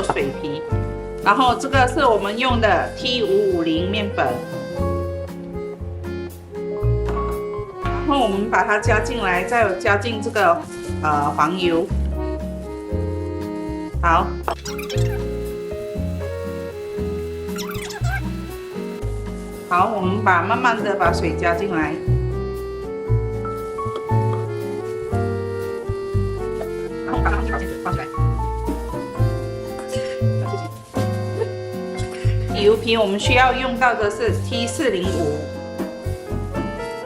水皮，然后这个是我们用的 T550面粉，然后我们把它加进来，再加进这个黄油，好。好，我们慢慢的把水加进来。然后把它们调进去，放出来。油皮我们需要用到的是 T405，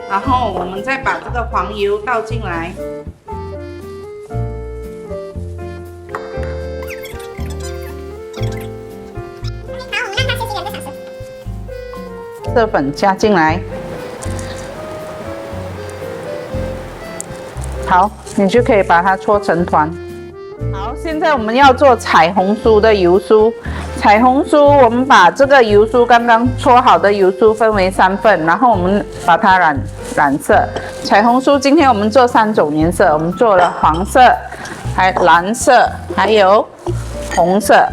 然后我们再把这个黄油倒进来。色粉加进来，好，你就可以把它搓成团。好，现在我们要做彩虹酥的油酥。彩虹酥，我们把这个油酥刚刚搓好的油酥分为3份，然后我们把它染色。彩虹酥今天我们做3种颜色，我们做了黄色、蓝色，还有红色。